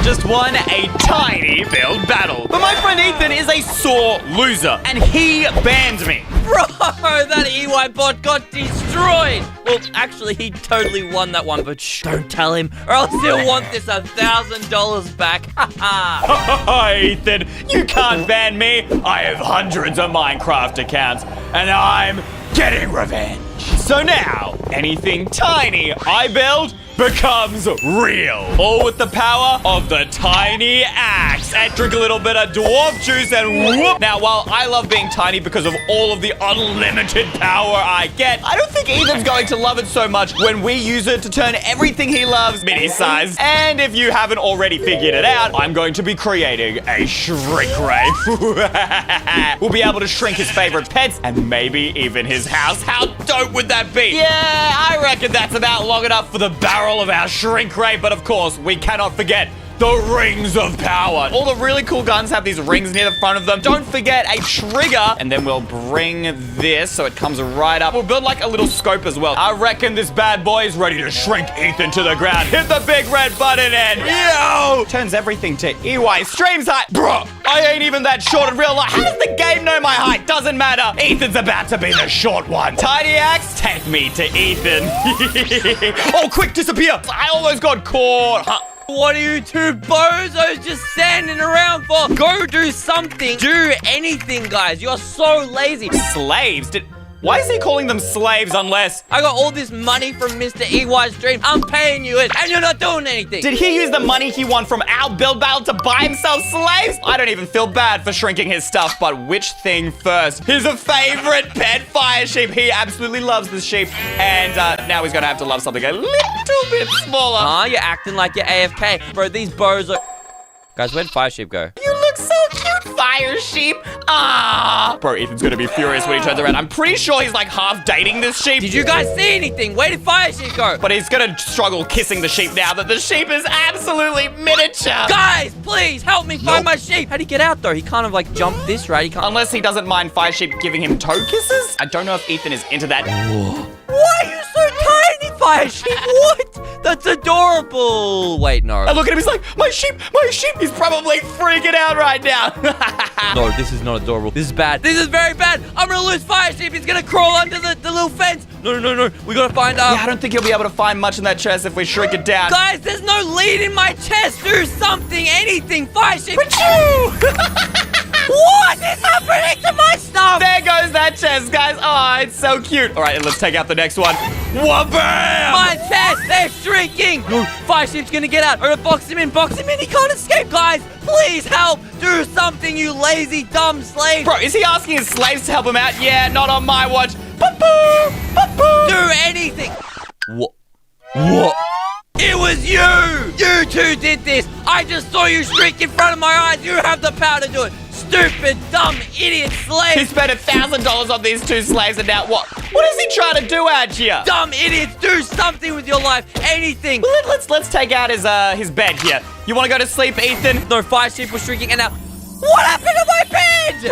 just won a tiny build battle. But my friend Ethan is a sore loser, and he banned me. Bro, that EY bot got destroyed. Well, actually, he totally won that one, but shh, don't tell him, or else he'll want this $1,000 back. Ethan, you can't ban me. I have hundreds of Minecraft accounts, and I'm getting revenge. So now, anything tiny I build becomes real. All with the power of the tiny axe. And drink a little bit of dwarf juice and whoop. Now, while I love being tiny because of all of the unlimited power I get, I don't think Ethan's going to love it so much when we use it to turn everything he loves mini-sized. And if you haven't already figured it out, I'm going to be creating a shrink ray. We'll be able to shrink his favorite pets and maybe even his house. How dope would that be? Yeah, I reckon that's about long enough for the barrel of our shrink ray, but of course, we cannot forget the rings of power. All the really cool guns have these rings near the front of them. Don't forget a trigger, and then we'll bring this so it comes right up. We'll build like a little scope as well. I reckon this bad boy is ready to shrink Ethan to the ground. Hit the big red button and yo! Turns everything to EYstream's height. Bruh, I ain't even that short in real life. How does the game know my height? Doesn't matter. Ethan's about to be the short one. Tiny axe, take me to Ethan. Oh, quick, disappear. I almost got caught. What are you two bozos just standing around for? Go do something. Do anything, guys. You're so lazy. Slaves? Why is he calling them slaves unless... I got all this money from Mr. EYstreem. I'm paying you it, and you're not doing anything. Did he use the money he won from our build battle to buy himself slaves? I don't even feel bad for shrinking his stuff, but which thing first? His favorite pet, fire sheep. He absolutely loves this sheep, and now he's gonna have to love something a little bit smaller. You're acting like you're AFK. Bro, these bows are... Guys, where'd fire sheep go? You look so cute, fire sheep. Ah. Bro, Ethan's gonna be furious when he turns around. I'm pretty sure he's like half dating this sheep. Did you guys see anything? Where did fire sheep go? But he's gonna struggle kissing the sheep now that the sheep is absolutely miniature. Guys, please help me find my sheep. How'd he get out though? He can't have like jumped this, right? He can't. Unless he doesn't mind fire sheep giving him toe kisses. I don't know if Ethan is into that. Why are you so tiny, fire sheep? What? That's adorable. Wait, no. And look at him. He's like, my sheep, my sheep. He's probably freaking out right now. No, this is not adorable. This is bad. This is very bad. I'm gonna lose fire sheep. He's gonna crawl under the little fence. No. We gotta find out. Yeah, I don't think he'll be able to find much in that chest if we shrink it down. Guys, there's no lead in my chest. Do something, anything, fire sheep. What is happening to my stuff? There goes that chest, guys. Oh, it's so cute. All right, let's take out the next one. Wha-bam! My chest, they're shrinking. No, fire sheep's gonna get out. Or box him in. He can't escape. Guys, please help. Do something, you lazy, dumb slave. Bro, is he asking his slaves to help him out? Yeah, not on my watch. Do anything. What? It was you! You two did this! I just saw you shrink in front of my eyes! You have the power to do it! Stupid, dumb, idiot slave! He spent $1,000 on these two slaves and now what? What is he trying to do out here? Dumb idiots! Do something with your life! Anything! Well, let's take out his bed here. You want to go to sleep, Ethan? No, fire sheep was shrinking and now... What happened to my bed?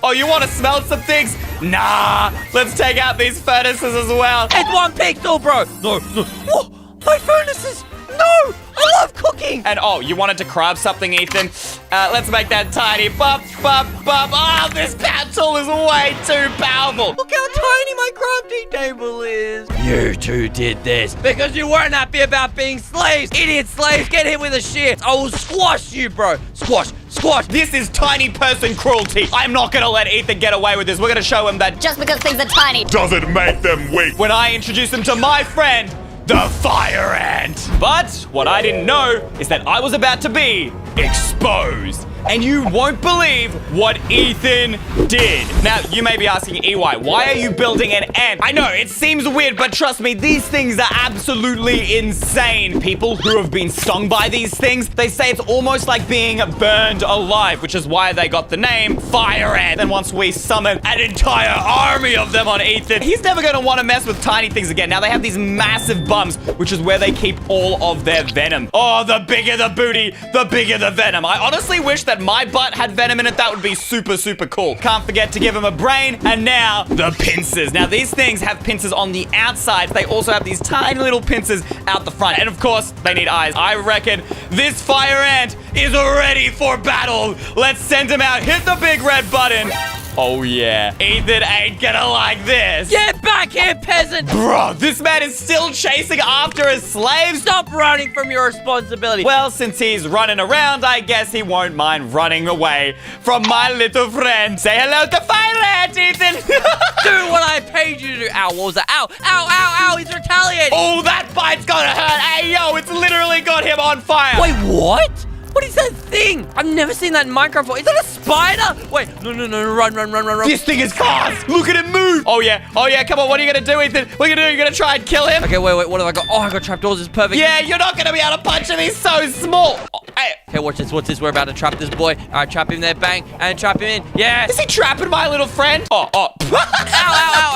Oh, you want to smell some things? Nah. Let's take out these furnaces as well. It's 1 pixel, bro. No. Whoa, my furnaces. No. I love cooking. And oh, you wanted to craft something, Ethan? Let's make that tiny. Bop. Oh, this power tool is way too powerful. Look how tiny my crafting table is. You two did this because you weren't happy about being slaves. Idiot slaves, get hit with a shear. I will squash you, bro. Squash. This is tiny person cruelty. I'm not gonna let Ethan get away with this. We're gonna show him that just because things are tiny doesn't make them weak. When I introduce him to my friend, the fire ant. But what I didn't know is that I was about to be exposed. And you won't believe what Ethan did. Now, you may be asking, EY, why are you building an ant? I know, it seems weird, but trust me, these things are absolutely insane. People who have been stung by these things, they say it's almost like being burned alive, which is why they got the name Fire Ant. And once we summon an entire army of them on Ethan, he's never gonna want to mess with tiny things again. Now, they have these massive bums, which is where they keep all of their venom. Oh, the bigger the booty, the bigger the venom. I honestly wish that that my butt had venom in it, that would be super, super cool. Can't forget to give him a brain. And now, the pincers. Now, these things have pincers on the outside. They also have these tiny little pincers out the front. And of course, they need eyes. I reckon this fire ant is ready for battle. Let's send him out. Hit the big red button. Oh, yeah. Ethan ain't gonna like this. Get back here, peasant! Bro, this man is still chasing after his slaves? Stop running from your responsibility. Well, since he's running around, I guess he won't mind running away from my little friend. Say hello to Fire Ant, Ethan! Do what I paid you to do. Ow, what was that? Ow, ow, ow, ow, he's retaliating. Oh, that bite's gonna hurt. Hey, yo, it's literally got him on fire. Wait, what? What is that thing? I've never seen that in Minecraft before. Is that a spider? Wait, no, run. This thing is fast. Look at him move. Oh, yeah. Come on, what are you gonna do, Ethan? What are you gonna do? You're gonna try and kill him? Okay, wait, what have I got? Oh, I got trapdoors. It's perfect. Yeah, you're not gonna be able to punch him. He's so small. Oh, hey. Okay, watch this. We're about to trap this boy. All right, trap him there, bang, and trap him in. Yeah. Is he trapping my little friend? Oh. Ow.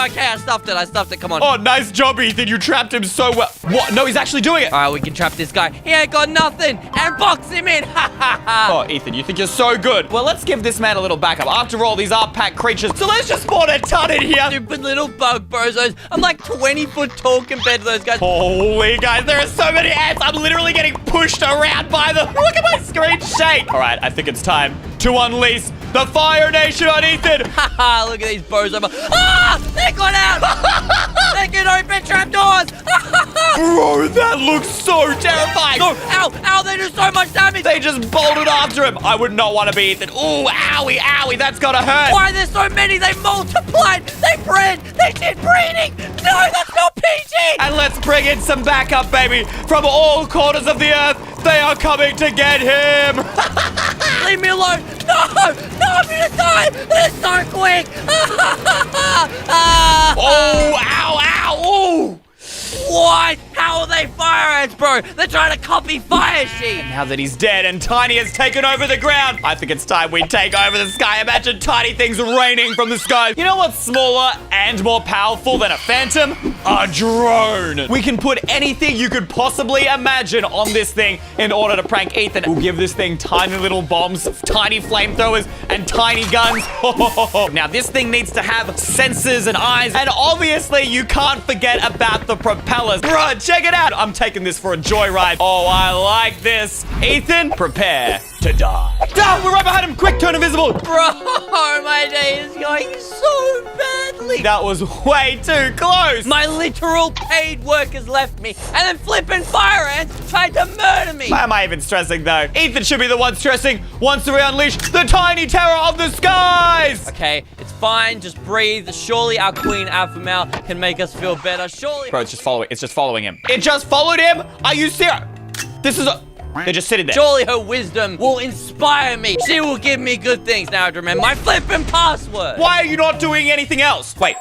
Okay, I stuffed it. Come on. Oh, nice job, Ethan. You trapped him so well. What? No, he's actually doing it. All right, we can trap this guy. He ain't got nothing. And box him in. Ha, ha, ha. Oh, Ethan, you think you're so good. Well, let's give this man a little backup. After all, these are pack creatures. So let's just spawn a ton in here. Stupid little bug bozos. I'm like 20 foot tall compared to those guys. Holy guys, there are so many ants. I'm literally getting pushed around by them. Look at my screen shake. All right, I think it's time to unleash the Fire Nation on Ethan. Haha, look at these bozos. Ah, they got out. They can open trapdoors. Bro, that looks so terrifying. No, ow, they do so much damage. They just bolted after him. I would not want to be Ethan. Ooh, owie, that's gotta hurt. Why are there so many? They multiplied. They bred. They did breeding. No, that's not PG. And let's bring in some backup, baby. From all corners of the earth, they are coming to get him. Leave me alone. No, I'm gonna die. They're so quick. Oh, ow, ooh. What? How are they fire ants, bro? They're trying to copy Fire Sheep. Now that he's dead and Tiny has taken over the ground, I think it's time we take over the sky. Imagine tiny things raining from the sky. You know what's smaller and more powerful than a phantom? A drone. We can put anything you could possibly imagine on this thing in order to prank Ethan. We'll give this thing tiny little bombs, tiny flamethrowers, and tiny guns. Now, this thing needs to have sensors and eyes, and obviously, you can't forget about the propellers. Bruh, check it out. I'm taking this for a joyride. Oh, I like this. Ethan, prepare to die. Down, we're right behind him. Quick, turn invisible. Bro, my day is going so badly. That was way too close. My literal paid workers left me, and then flipping fire ants tried to murder me. Why am I even stressing, though? Ethan should be the one stressing once we unleash the tiny terror of the skies. Okay, it's fine. Just breathe. Surely our queen alpha male can make us feel better. Surely. Bro, it's just following him. It just followed him? Are you serious? This is a... They're just sitting there. Surely her wisdom will inspire me. She will give me good things. Now I have to remember my flipping password. Why are you not doing anything else? Wait.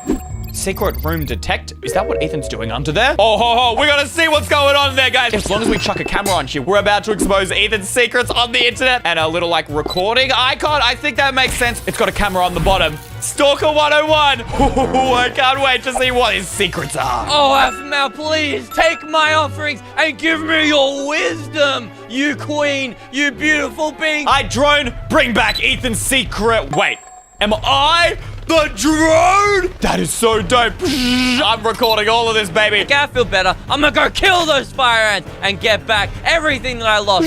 Secret room detect? Is that what Ethan's doing under there? Oh, we gotta see what's going on there, guys. As long as we chuck a camera on here, we're about to expose Ethan's secrets on the internet and a little, like, recording icon. I think that makes sense. It's got a camera on the bottom. Stalker 101. Ooh, I can't wait to see what his secrets are. Oh, alpha male, please take my offerings and give me your wisdom. You queen, you beautiful being. I drone, bring back Ethan's secret. Wait, am I the drone? That is so dope. I'm recording all of this, baby. Okay, I feel better. I'm gonna go kill those fire ants and get back everything that I lost.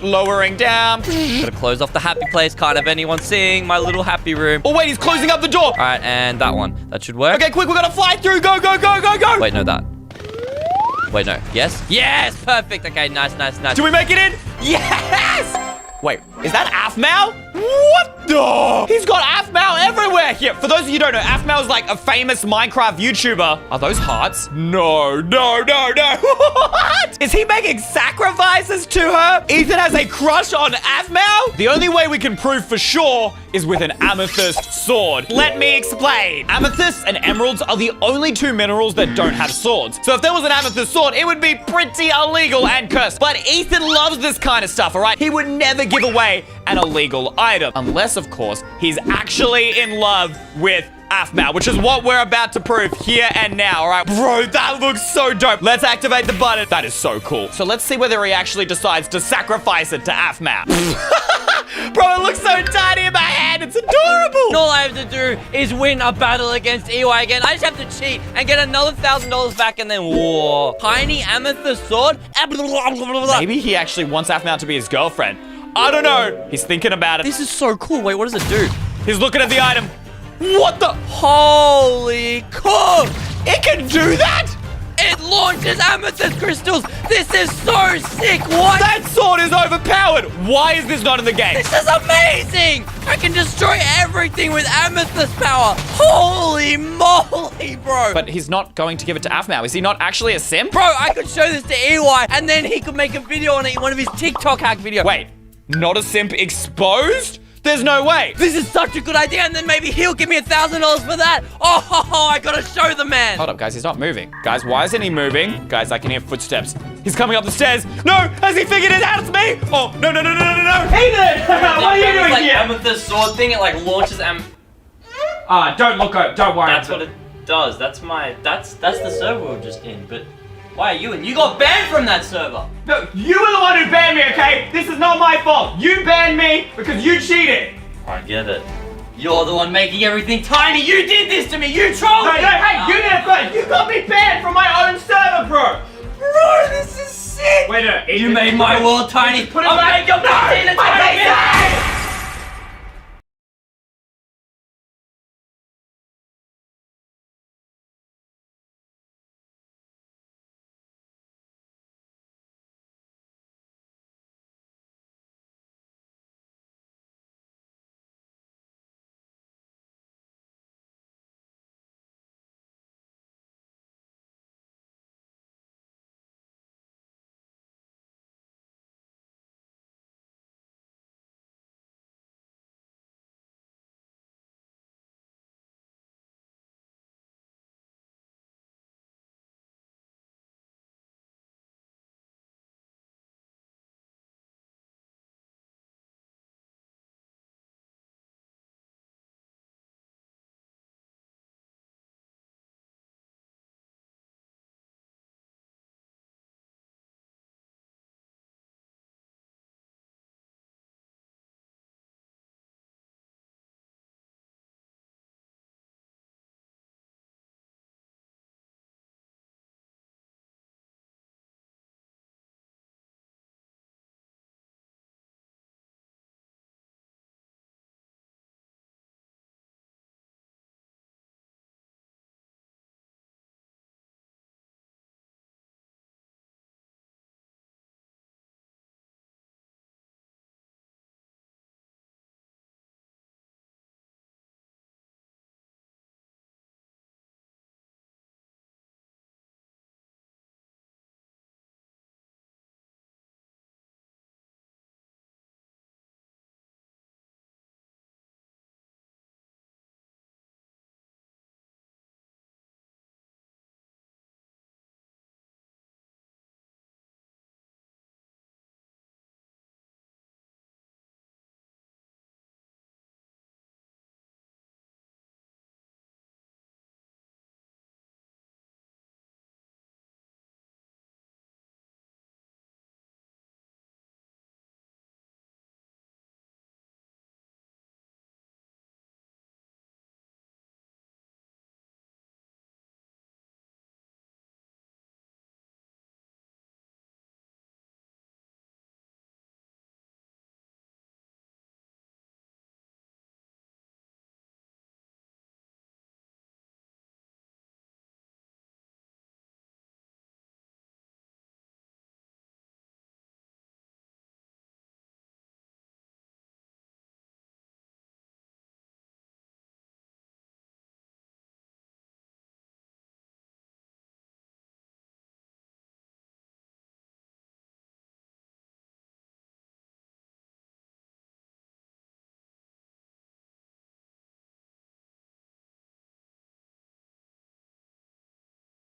Lowering down. Gotta close off the happy place. Can't have anyone seeing my little happy room. Oh, wait, he's closing up the door. All right, and that one. That should work. Okay, quick, we gotta fly through. Go, go, go, go, go. Wait, no, that. Wait, no. Yes? Yes! Perfect. Okay, nice. Do we make it in? Yes! Wait, is that Afmao? What the? He's got Afmao everywhere here. For those of you who don't know, Afmao is like a famous Minecraft YouTuber. Are those hearts? No. What? Is he making sacrifices to her? Ethan has a crush on Afmao? The only way we can prove for sure is with an amethyst sword. Let me explain. Amethysts and emeralds are the only two minerals that don't have swords. So if there was an amethyst sword, it would be pretty illegal and cursed. But Ethan loves this kind of stuff, all right? He would never give away an illegal item. Unless, of course, he's actually in love with AFMAT, which is what we're about to prove here and now, all right? Bro, that looks so dope. Let's activate the button. That is so cool. So let's see whether he actually decides to sacrifice it to AFMAT. Bro, it looks so tiny in my hand. It's adorable. All I have to do is win a battle against EY again. I just have to cheat and get another $1,000 back and then whoa. Tiny amethyst sword? Maybe he actually wants AFMAT to be his girlfriend. I don't know. He's thinking about it. This is so cool. Wait, what does it do? He's looking at the item. What the? Holy cook! It can do that? It launches amethyst crystals. This is so sick. What? That sword is overpowered. Why is this not in the game? This is amazing. I can destroy everything with amethyst power. Holy moly, bro. But he's not going to give it to AFMAT. Is he not actually a simp? Bro, I could show this to EY and then he could make a video on it in one of his TikTok hack videos. Wait, not a simp exposed? There's no way. This is such a good idea, and then maybe he'll give me $1,000 for that. Oh, I gotta show the man. Hold up, guys. He's not moving. Guys, why isn't he moving? Guys, I can hear footsteps. He's coming up the stairs. No, has he figured it out? It's me. Oh, no. Hayden, what are you doing like here? amethyst sword thing. It like launches Don't look up. Don't worry. That's what it does. That's the server we're just in. But why are you in? You got banned from that server. No, you were the one who banned me, okay? This is not my fault. You banned me because you cheated. I get it. You're the one making everything tiny. You did this to me. You trolled me. Hey, you did it first. You got me banned from my own server, bro. Bro, this is sick. Wait, no. You made my world tiny. Put it I'll back. make your tiny.